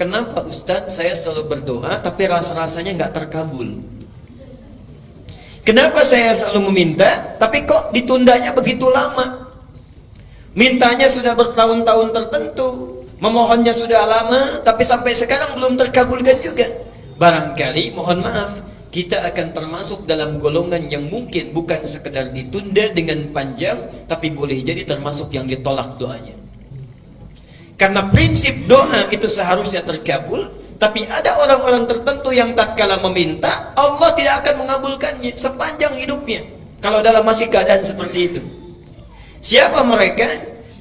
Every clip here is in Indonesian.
kenapa Ustadz saya selalu berdoa tapi rasa-rasanya nggak terkabul? Kenapa saya selalu meminta tapi kok ditundanya begitu lama? Mintanya sudah bertahun-tahun tertentu, memohonnya sudah lama, tapi sampai sekarang belum terkabulkan juga. Barangkali, mohon maaf, kita akan termasuk dalam golongan yang mungkin bukan sekedar ditunda dengan panjang, tapi boleh jadi termasuk yang ditolak doanya. Karena prinsip doa itu seharusnya terkabul, tapi ada orang-orang tertentu yang tatkala meminta, Allah tidak akan mengabulkannya sepanjang hidupnya. Kalau dalam masih keadaan seperti itu. Siapa mereka?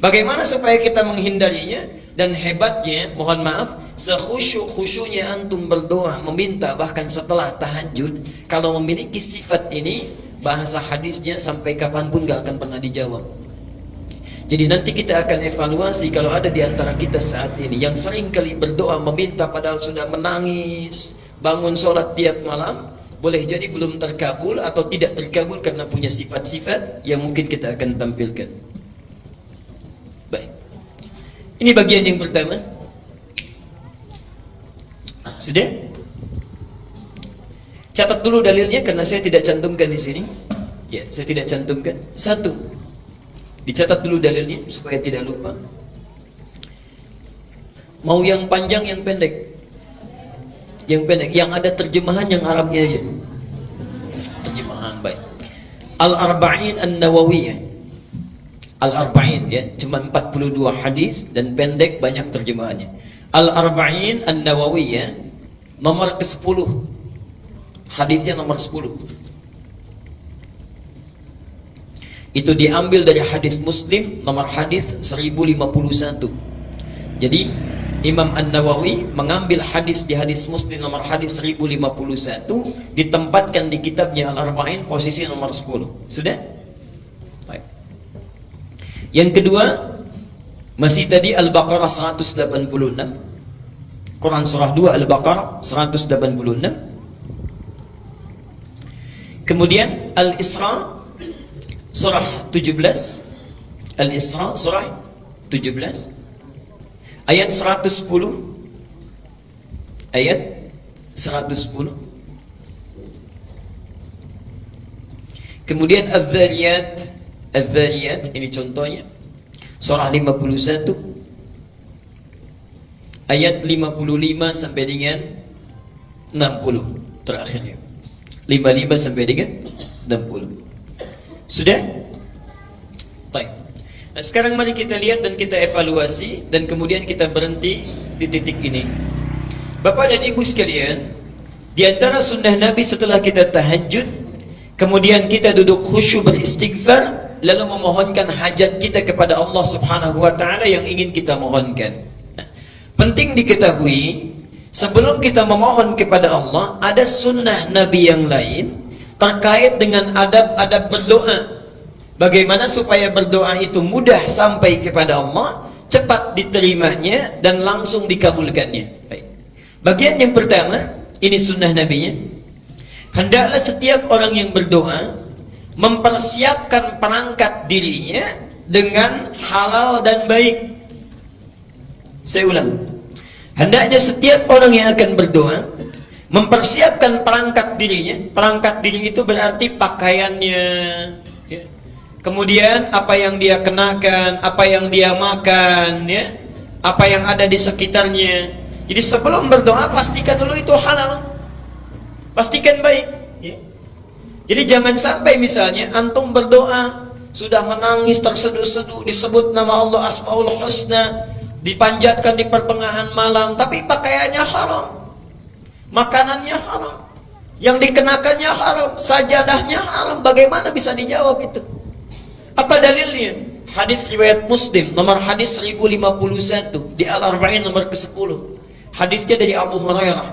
Bagaimana supaya kita menghindarinya? Dan hebatnya, mohon maaf, sekhusyuk-khusyuknya antum berdoa, meminta bahkan setelah tahajud, kalau memiliki sifat ini, bahasa hadisnya sampai kapanpun gak akan pernah dijawab. Jadi nanti kita akan evaluasi kalau ada di antara kita saat ini yang sering kali berdoa meminta padahal sudah menangis, bangun sholat tiap malam, boleh jadi belum terkabul atau tidak terkabul karena punya sifat-sifat yang mungkin kita akan tampilkan. Baik. Ini bagian yang pertama. Sudah? Catat dulu dalilnya karena saya tidak cantumkan di sini. Ya, saya tidak cantumkan. Satu. Dicatat dulu dalilnya supaya tidak lupa. Mau yang panjang yang pendek? Yang pendek, yang ada terjemahan yang Arabnya aja. Terjemahan baik. Al-Arba'in An-Nawawiyah. Al-Arba'in ya, cuma 42 hadis dan pendek banyak terjemahannya. Al-Arba'in An-Nawawiyah nomor ke-10. Hadisnya nomor 10. Itu diambil dari hadis Muslim nomor hadis 1051. Jadi Imam An-Nawawi mengambil hadis di hadis Muslim nomor hadis 1051, ditempatkan di kitabnya Al-Arba'in posisi nomor 10. Sudah? Baik. Yang kedua, masih tadi Al-Baqarah 186. Quran surah 2 Al-Baqarah 186. Kemudian Al-Isra surah 17. Al-Isra surah 17 ayat 110. Ayat 110. Kemudian Adz-Dzariyat. Adz-Dzariyat ini contohnya surah 51 ayat 55 sampai dengan 60 terakhirnya. 55 sampai dengan 60. Sudah? Baik. Nah, sekarang mari kita lihat dan kita evaluasi dan kemudian kita berhenti di titik ini. Bapak dan Ibu sekalian, di antara sunnah Nabi setelah kita tahajud, kemudian kita duduk khusyuk beristighfar, lalu memohonkan hajat kita kepada Allah Subhanahu wa taala yang ingin kita mohonkan. Nah, penting diketahui, sebelum kita memohon kepada Allah, ada sunnah Nabi yang lain terkait dengan adab-adab berdoa. Bagaimana supaya berdoa itu mudah sampai kepada Allah, cepat diterimanya dan langsung dikabulkannya. Baik. Bagian yang pertama, ini sunnah Nabi-nya. Hendaklah setiap orang yang berdoa mempersiapkan perangkat dirinya dengan halal dan baik. Saya ulang. Hendaknya setiap orang yang akan berdoa mempersiapkan perangkat dirinya. Perangkat diri itu berarti pakaiannya, ya. Kemudian apa yang dia kenakan, apa yang dia makan, ya, apa yang ada di sekitarnya. Jadi sebelum berdoa pastikan dulu itu halal, pastikan baik, ya. Jadi jangan sampai misalnya antum berdoa sudah menangis terseduh-seduh, disebut nama Allah Asmaul Husna, dipanjatkan di pertengahan malam, tapi pakaiannya haram, makanannya haram, yang dikenakannya haram, sajadahnya haram. Bagaimana bisa dijawab itu? Apa dalilnya? Hadis riwayat Muslim nomor hadis 1051 di Al-Arba'in nomor ke-10. Hadisnya dari Abu Hurairah.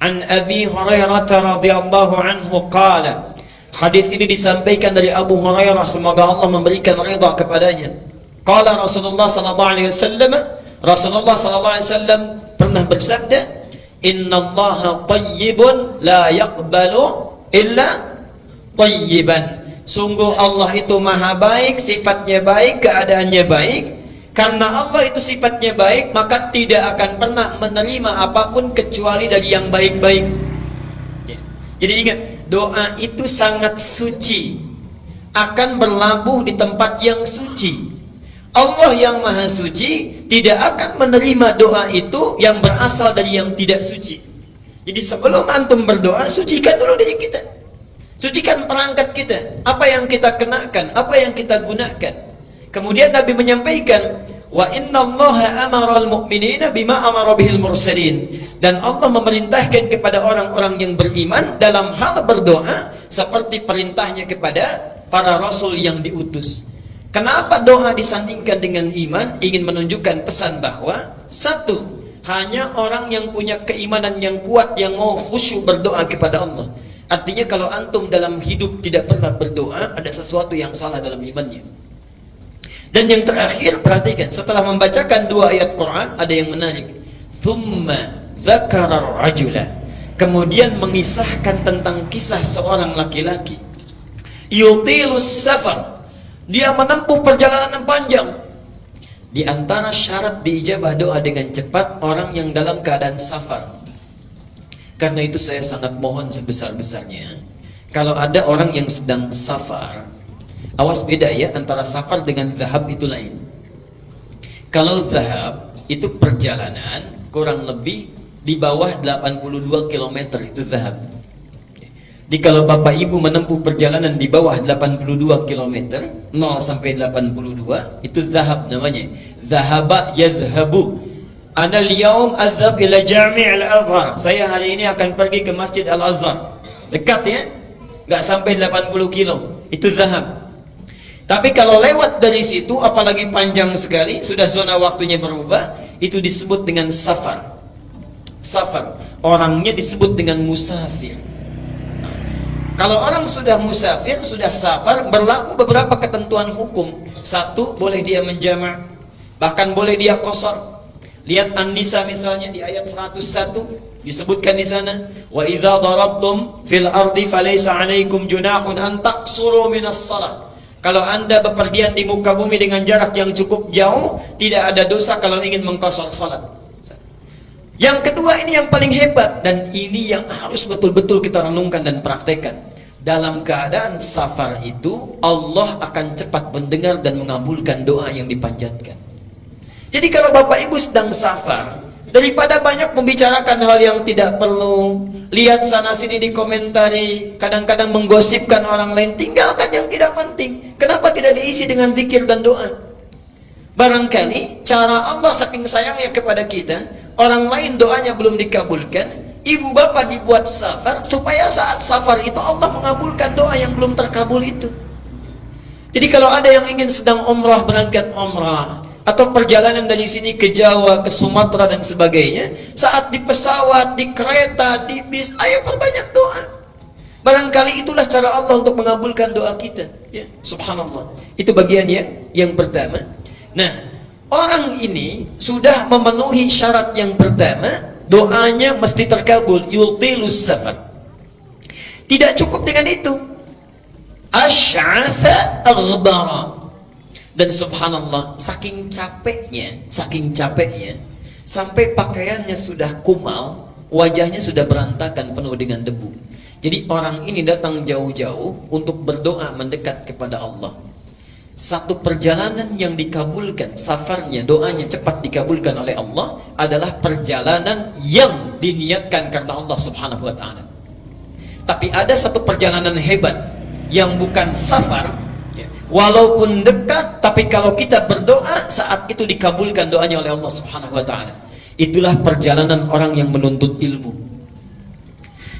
An Abi Hurairah radhiyallahu anhu qala. Hadis ini disampaikan dari Abu Hurairah, semoga Allah memberikan ridha kepadanya. Qala Rasulullah sallallahu alaihi wasallam, Rasulullah sallallahu alaihi wasallam pernah bersabda, "Innallaha thayyibun la yaqbalu illa thayyiban." Sungguh Allah itu maha baik, sifatnya baik, keadaannya baik. Karena Allah itu sifatnya baik, maka tidak akan pernah menerima apapun kecuali dari yang baik-baik. Jadi ingat, doa itu sangat suci, akan berlabuh di tempat yang suci. Allah yang maha suci tidak akan menerima doa itu yang berasal dari yang tidak suci. Jadi sebelum antum berdoa, sucikan dulu diri kita, sucikan perangkat kita, apa yang kita kenakan, apa yang kita gunakan. Kemudian Nabi menyampaikan, wa innallaha amaral mu'minina bima amara bihil mursalin, dan Allah memerintahkan kepada orang-orang yang beriman dalam hal berdoa seperti perintahnya kepada para rasul yang diutus. Kenapa doa disandingkan dengan iman? Ingin menunjukkan pesan bahwa satu, hanya orang yang punya keimanan yang kuat yang mau khusyuk berdoa kepada Allah. Artinya kalau antum dalam hidup tidak pernah berdoa, ada sesuatu yang salah dalam imannya. Dan yang terakhir, perhatikan, setelah membacakan dua ayat Quran, ada yang menarik. Thumma dzakara rajula, kemudian mengisahkan tentang kisah seorang laki-laki. Yutilus safar, dia menempuh perjalanan yang panjang. Di antara syarat diijabah doa dengan cepat, orang yang dalam keadaan safar. Karena itu saya sangat mohon sebesar-besarnya, kalau ada orang yang sedang safar, awas beda ya, antara safar dengan zahab itu lain. Kalau zahab itu perjalanan kurang lebih di bawah 82 km, itu zahab. Jadi kalau Bapak Ibu menempuh perjalanan di bawah 82 km, 0 sampai 82, itu zahab namanya. Zahaba yadhhabu. Ana al-yawm adhhab ila Jami' al-Azhar. Saya hari ini akan pergi ke Masjid Al-Azhar. Dekat ya? Enggak sampai 80 kilo. Itu zahab. Tapi kalau lewat dari situ, apalagi panjang sekali, sudah zona waktunya berubah, itu disebut dengan safar. Safar. Orangnya disebut dengan musafir. Kalau orang sudah musafir, sudah safar, berlaku beberapa ketentuan hukum. Satu, boleh dia menjamak, bahkan boleh dia qasar. Lihat An-Nisa misalnya di ayat 101 disebutkan di sana, wa idza darabtum fil ardi falaysa 'alaikum junahun an taqsuru minas shalah. Kalau Anda bepergian di muka bumi dengan jarak yang cukup jauh, tidak ada dosa kalau ingin mengqasar salat. Yang kedua, ini yang paling hebat, dan ini yang harus betul-betul kita renungkan dan praktekkan. Dalam keadaan safar itu, Allah akan cepat mendengar dan mengabulkan doa yang dipanjatkan. Jadi kalau Bapak Ibu sedang safar, daripada banyak membicarakan hal yang tidak perlu, lihat sana sini dikomentari, kadang-kadang menggosipkan orang lain, tinggalkan yang tidak penting. Kenapa tidak diisi dengan zikir dan doa? Barangkali cara Allah saking sayangnya kepada kita, orang lain doanya belum dikabulkan, ibu bapak dibuat safar supaya saat safar itu Allah mengabulkan doa yang belum terkabul itu. Jadi kalau ada yang ingin sedang umrah, berangkat umrah, atau perjalanan dari sini ke Jawa, ke Sumatera dan sebagainya, saat di pesawat, di kereta, di bis, ayo perbanyak doa. Barangkali itulah cara Allah untuk mengabulkan doa kita, ya. Subhanallah. Itu bagiannya yang pertama. Nah, orang ini sudah memenuhi syarat yang pertama, doanya mesti terkabul. Yutilus safar. Tidak cukup dengan itu, asy'atha aghbara. Dan subhanallah, saking capeknya, sampai pakaiannya sudah kumal, wajahnya sudah berantakan penuh dengan debu. Jadi orang ini datang jauh-jauh untuk berdoa mendekat kepada Allah. Satu perjalanan yang dikabulkan, safarnya, doanya cepat dikabulkan oleh Allah, adalah perjalanan yang diniatkan karena Allah subhanahu wa ta'ala. Tapi ada satu perjalanan hebat yang bukan safar, walaupun dekat, tapi kalau kita berdoa, saat itu dikabulkan doanya oleh Allah subhanahu wa ta'ala. Itulah perjalanan orang yang menuntut ilmu.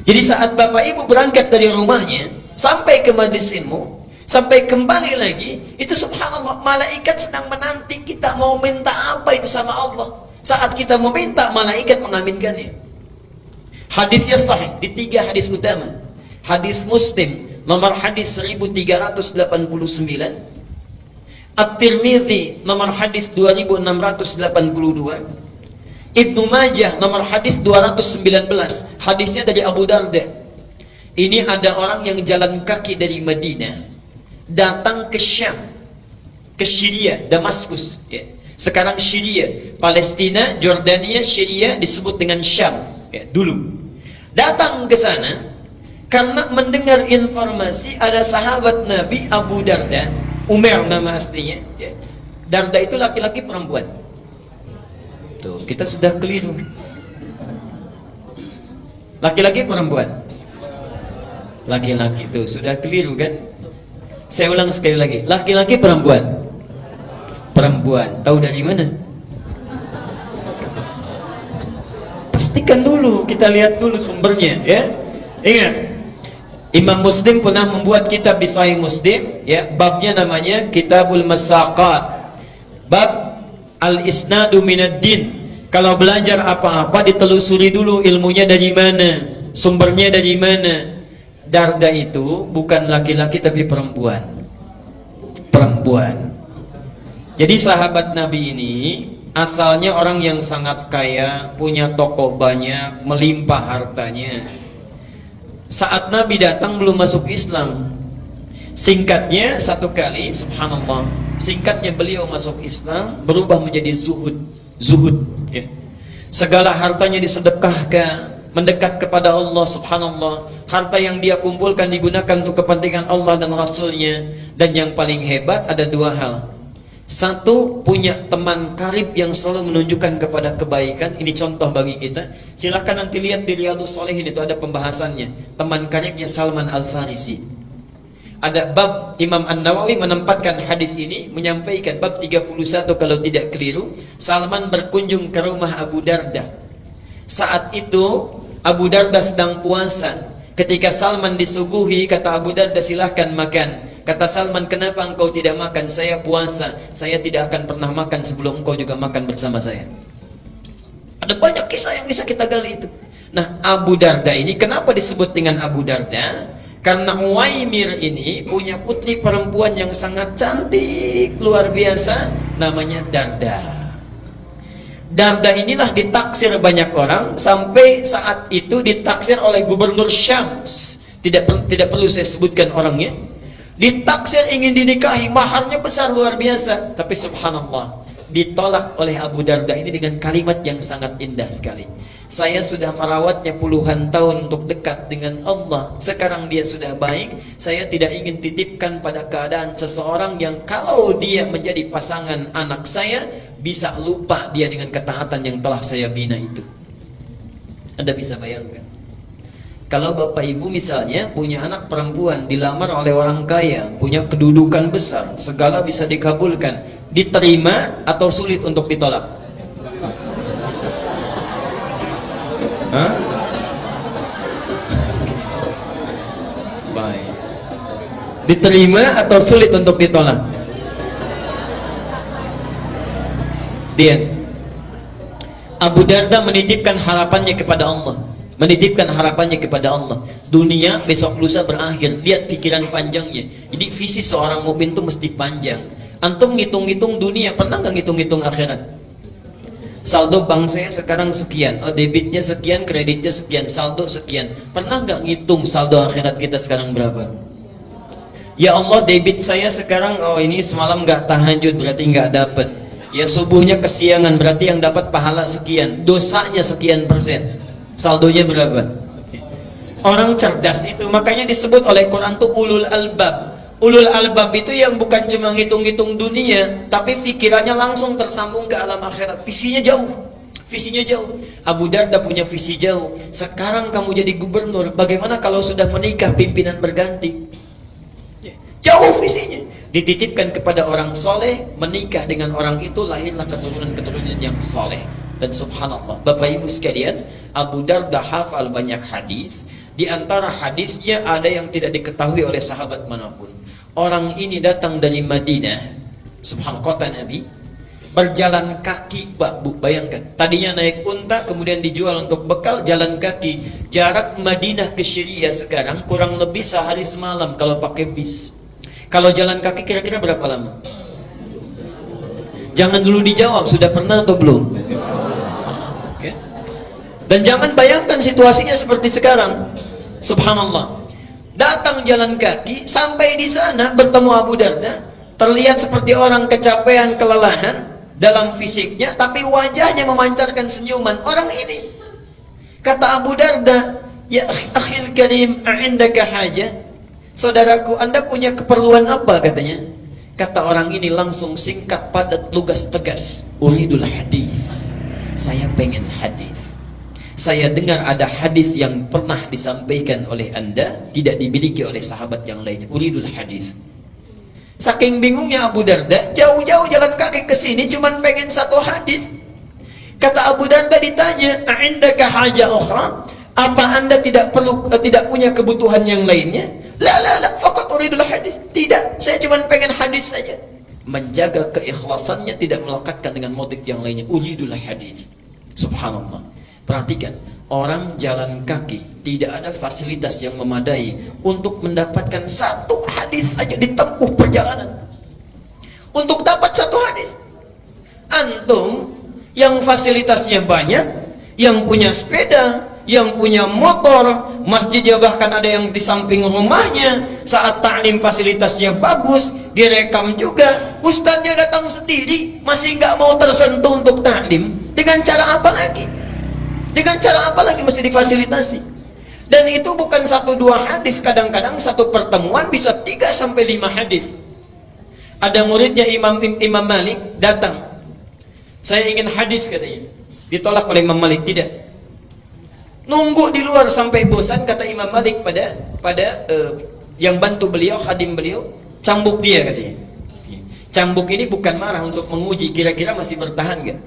Jadi saat Bapak Ibu berangkat dari rumahnya sampai ke majlis ilmu, sampai kembali lagi, itu subhanallah, malaikat sedang menanti kita mau minta apa itu sama Allah. Saat kita mau minta, malaikat mengaminkannya. Hadisnya sahih di 3 hadis utama. Hadis Muslim nomor hadis 1389, At-Tirmidzi nomor hadis 2682, Ibnu Majah nomor hadis 219. Hadisnya dari Abu Darda. Ini ada orang yang jalan kaki dari Madinah datang ke Syam, ke Syria, Damaskus, ya. Sekarang Syria, Palestina, Jordania, Syria disebut dengan Syam ya, dulu. Datang ke sana karena mendengar informasi ada sahabat Nabi Abu Darda, Umar nama aslinya ya. Darda itu laki-laki perempuan. Tuh, kita sudah keliru. Laki-laki perempuan. Laki-laki itu sudah keliru kan? Saya ulang sekali lagi. Laki-laki perempuan. Perempuan. Tahu dari mana? Pastikan dulu, kita lihat dulu sumbernya ya. Ingat, Imam Muslim pernah membuat kitab di Sahih Muslim ya, babnya namanya Kitabul Masaqat. Bab Al-Isnadu Minad Din. Kalau belajar apa-apa ditelusuri dulu ilmunya dari mana, sumbernya dari mana. Darda itu bukan laki-laki tapi perempuan. Perempuan. Jadi sahabat Nabi ini asalnya orang yang sangat kaya, punya toko banyak, melimpah hartanya. Saat Nabi datang belum masuk Islam. Singkatnya satu kali, subhanallah, singkatnya beliau masuk Islam berubah menjadi zuhud. Zuhud ya. Segala hartanya disedekahkan, mendekat kepada Allah, subhanallah. Harta yang dia kumpulkan digunakan untuk kepentingan Allah dan Rasulnya. Dan yang paling hebat ada dua hal. Satu, punya teman karib yang selalu menunjukkan kepada kebaikan. Ini contoh bagi kita. Silahkan nanti lihat di Riyadhus Shalihin, itu ada pembahasannya. Teman karibnya Salman Al-Farisi. Ada bab, Imam An-Nawawi menempatkan hadis ini, menyampaikan bab 31 kalau tidak keliru. Salman berkunjung ke rumah Abu Darda. Saat itu Abu Darda sedang puasa. Ketika Salman disuguhi, kata Abu Darda, silahkan makan. Kata Salman, kenapa engkau tidak makan? Saya puasa, saya tidak akan pernah makan sebelum engkau juga makan bersama saya. Ada banyak kisah yang bisa kita gali itu. Nah, Abu Darda ini kenapa disebut dengan Abu Darda? Karena Uwaimir ini punya putri perempuan yang sangat cantik, luar biasa, namanya Darda. Darda inilah ditaksir banyak orang, sampai saat itu ditaksir oleh Gubernur Syams. Tidak perlu saya sebutkan orangnya. Ditaksir ingin dinikahi, maharnya besar luar biasa, tapi subhanallah ditolak oleh Abu Darda ini dengan kalimat yang sangat indah sekali. Saya sudah merawatnya puluhan tahun untuk dekat dengan Allah. Sekarang dia sudah baik. Saya tidak ingin titipkan pada keadaan seseorang yang kalau dia menjadi pasangan anak saya, bisa lupa dia dengan ketaatan yang telah saya bina itu. Anda bisa bayangkan, kalau bapak ibu misalnya punya anak perempuan, dilamar oleh orang kaya, punya kedudukan besar, segala bisa dikabulkan, diterima atau sulit untuk ditolak? Hah? Baik. Diterima atau sulit untuk ditolak? Dia Abu Darda menitipkan harapannya kepada Allah. Menitipkan harapannya kepada Allah. Dunia besok lusa berakhir. Lihat pikiran panjangnya. Jadi visi seorang mukmin itu mesti panjang. Antum ngitung-ngitung dunia, pernah nggak ngitung-ngitung akhirat? Saldo bank saya sekarang sekian, oh debitnya sekian, kreditnya sekian, saldo sekian. Pernah nggak ngitung saldo akhirat kita sekarang berapa? Ya Allah, debit saya sekarang, oh ini semalam nggak tahajud, berarti nggak dapat. Ya subuhnya kesiangan, berarti yang dapat pahala sekian. Dosanya sekian persen. Saldonya berapa? Orang cerdas itu, makanya disebut oleh Quran tuh ulul albab. Ulul albab itu yang bukan cuma ngitung-ngitung dunia, tapi pikirannya langsung tersambung ke alam akhirat. Visinya jauh. Visinya jauh. Abu Darda punya visi jauh. Sekarang kamu jadi gubernur, bagaimana kalau sudah menikah pimpinan berganti? Jauh visinya. Dititipkan kepada orang soleh, menikah dengan orang itu, lahirlah keturunan-keturunan yang soleh. Dan subhanallah, Bapak Ibu sekalian, Abu Darda hafal banyak hadis. Di antara hadisnya ada yang tidak diketahui oleh sahabat manapun. Orang ini datang dari Madinah, subhanallah, kota Nabi, berjalan kaki. Bayangkan, tadinya naik unta, kemudian dijual untuk bekal, jalan kaki. Jarak Madinah ke Syria sekarang kurang lebih sehari semalam kalau pakai bis. Kalau jalan kaki kira-kira berapa lama? Jangan dulu dijawab, sudah pernah atau belum? Okay. Dan jangan bayangkan situasinya seperti sekarang. Subhanallah. Datang jalan kaki, sampai di sana bertemu Abu Darda, terlihat seperti orang kecapean, kelelahan. dalam fisiknya, tapi wajahnya memancarkan senyuman. Orang ini, kata Abu Darda, ya akhil karim, a'indaka haja? Saudaraku, Anda punya keperluan apa katanya? Kata orang ini langsung singkat, padat, lugas, tegas. Uridul hadis. Saya pengen hadis. Saya dengar ada hadis yang pernah disampaikan oleh Anda, tidak dimiliki oleh sahabat yang lainnya. Uridul hadis. Saking bingungnya Abu Darda, jauh-jauh jalan kaki ke sini cuman pengen satu hadis. Kata Abu Darda ditanya, "A'indaka haja ukhra?" Apa Anda tidak punya kebutuhan yang lainnya? La, faqat uridul hadis. Tidak, saya cuman pengen hadis saja. Menjaga keikhlasannya, tidak melekatkan dengan motif yang lainnya. Uridul hadis. Subhanallah. Perhatikan, orang jalan kaki tidak ada fasilitas yang memadai untuk mendapatkan satu hadis saja ditempuh perjalanan. Untuk dapat satu hadis, antum yang fasilitasnya banyak, yang punya sepeda, yang punya motor, masjidnya bahkan ada yang di samping rumahnya, saat ta'lim fasilitasnya bagus, direkam juga, ustadznya datang sendiri, masih nggak mau tersentuh untuk ta'lim. Dengan cara apa lagi? Dengan cara apa lagi mesti difasilitasi? Dan itu bukan 1-2 hadis, kadang-kadang satu pertemuan bisa 3-5 hadis. Ada muridnya Imam Malik datang, saya ingin hadis katanya. Ditolak oleh Imam Malik, tidak. Nunggu di luar sampai bosan, kata Imam Malik pada yang bantu beliau, khadim beliau, cambuk dia katanya. Cambuk ini bukan marah, untuk menguji kira-kira masih bertahan gak.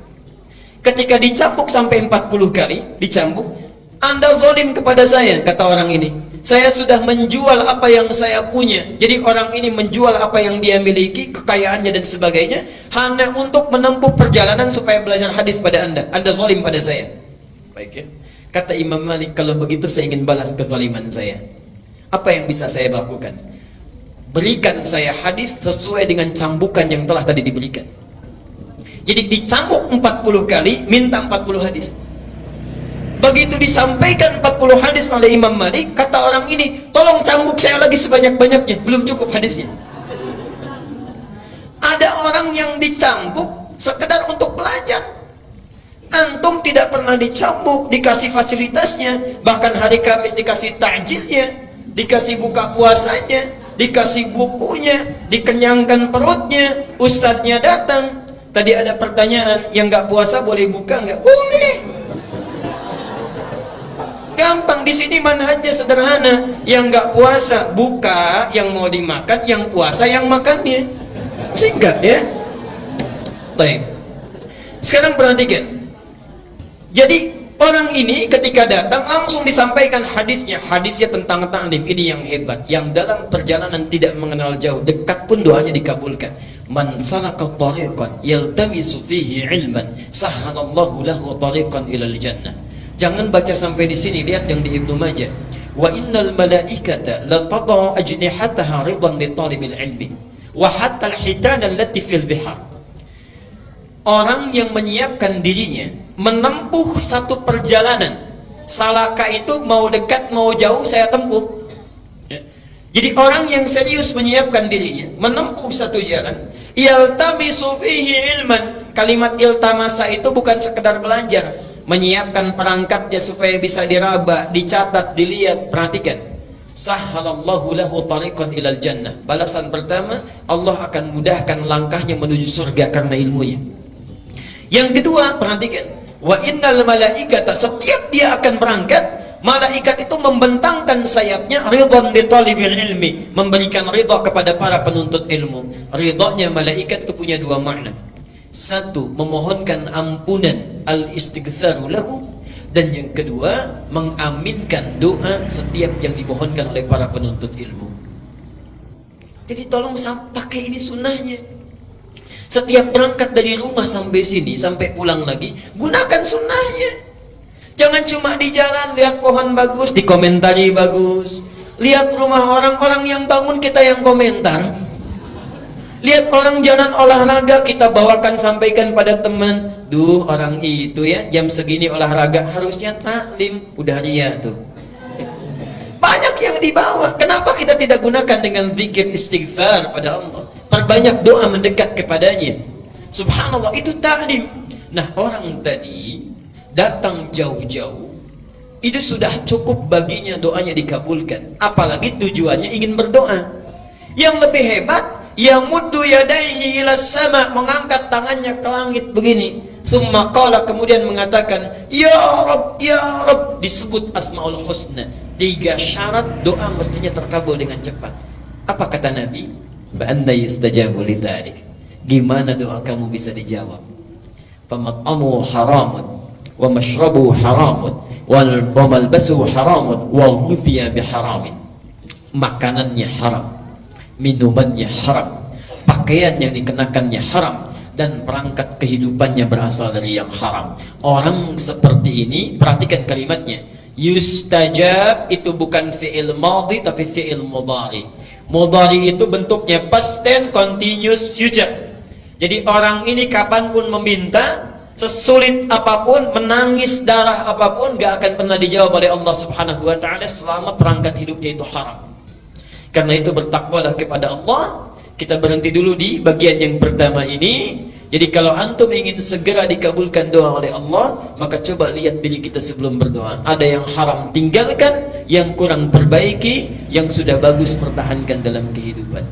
Ketika dicambuk sampai 40 kali, dicambuk, Anda zalim kepada saya, kata orang ini. Saya sudah menjual apa yang saya punya. Jadi orang ini menjual apa yang dia miliki, kekayaannya dan sebagainya, hanya untuk menempuh perjalanan supaya belajar hadis pada Anda. Anda zalim pada saya. Baik ya. Kata Imam Malik, kalau begitu saya ingin balas kezaliman saya. Apa yang bisa saya lakukan? Berikan saya hadis sesuai dengan cambukan yang telah tadi diberikan. Jadi dicambuk 40 kali, minta 40 hadis. Begitu disampaikan 40 hadis oleh Imam Malik, kata orang ini, tolong cambuk saya lagi sebanyak-banyaknya, belum cukup hadisnya. Ada orang yang dicambuk sekedar untuk belajar. Antum tidak pernah dicambuk, dikasih fasilitasnya, bahkan hari Kamis dikasih takjilnya, dikasih buka puasanya, dikasih bukunya, dikenyangkan perutnya, ustadznya datang. Tadi ada pertanyaan, yang nggak puasa boleh buka nggak? Boleh. Gampang, di sini manhajnya sederhana. Yang nggak puasa buka, yang mau dimakan, yang puasa yang makannya. Singkat ya. Baik. Sekarang perhatikan. Jadi orang ini ketika datang langsung disampaikan hadisnya. Hadisnya tentang ta'lim. Ini yang hebat. Yang dalam perjalanan tidak mengenal jauh, dekat pun doanya dikabulkan. Man salaka tariqan yaltamisu fihi ilman sahhalallahu lahu tariqan ilal jannah. Jangan baca sampai di sini, lihat yang di Ibnu Majah. Wa innal malaikata la tadau ajnihataha ridan li talibil ilmi wa hatta al-hitan allati fil bihar. Orang yang menyiapkan dirinya menempuh satu perjalanan. Salaka itu mau dekat mau jauh saya tempuh. Jadi orang yang serius menyiapkan dirinya menempuh satu jalan, yaltamisu fihi ilman. Kalimat iltamasa itu bukan sekedar belajar, menyiapkan perangkatnya supaya bisa diraba, dicatat, dilihat. Perhatikan, sahhalallahu lahu tariqan ilal jannah. Balasan pertama, Allah akan mudahkan langkahnya menuju surga karena ilmunya. Yang kedua, perhatikan, wa innal malaikata, setiap dia akan berangkat, malaikat itu membentangkan sayapnya, ridwan li talibil ilmi, memberikan ridha kepada para penuntut ilmu. Ridhanya malaikat itu punya 2 makna. Satu, memohonkan ampunan, al-istighfaru lahu, dan yang kedua, mengaminkan doa setiap yang dimohonkan oleh para penuntut ilmu. Jadi tolong pakai ini sunnahnya. Setiap berangkat dari rumah sampai sini, sampai pulang lagi, gunakan sunnahnya. Jangan cuma di jalan, lihat pohon bagus, dikomentari bagus. Lihat rumah orang-orang yang bangun, kita yang komentar. Lihat orang jalan olahraga, kita bawakan, sampaikan pada teman. Duh, orang itu ya, jam segini olahraga, harusnya taklim. Udah ria tuh. Banyak yang dibawa. Kenapa kita tidak gunakan dengan zikir istighfar pada Allah? Perbanyak doa mendekat kepadanya. Subhanallah, itu taklim. Nah, orang tadi datang jauh-jauh, itu sudah cukup baginya doanya dikabulkan. Apalagi tujuannya ingin berdoa. Yang lebih hebat, yang muddu yadaihi ila sama, mengangkat tangannya ke langit begini. Thumma qala, kemudian mengatakan, ya Rabb, ya Rabb, disebut Asmaul Husna. 3 syarat doa mestinya terkabul dengan cepat. Apa kata Nabi? Ba'anda yustajabu lidzalik. Gimana doa kamu bisa dijawab? Famat'amu haramun wa mashrabu haramun wa malbasu haramun wa ghudhiya biharamin. Makanannya haram, minumannya haram, pakaian yang dikenakannya haram, dan perangkat kehidupannya berasal dari yang haram. Orang seperti ini, perhatikan kalimatnya, yustajab itu bukan fi'il madhi tapi fi'il mudhari. Mudhari itu bentuknya past tense continuous future. Jadi orang ini kapanpun meminta, sesulit apapun, menangis darah apapun, gak akan pernah dijawab oleh Allah Subhanahu wa ta'ala selama perangkat hidupnya itu haram. Karena itu bertakwalah kepada Allah. Kita berhenti dulu di bagian yang pertama ini. Jadi kalau antum ingin segera dikabulkan doa oleh Allah, maka coba lihat diri kita sebelum berdoa. Ada yang haram tinggalkan, yang kurang perbaiki, yang sudah bagus pertahankan dalam kehidupan.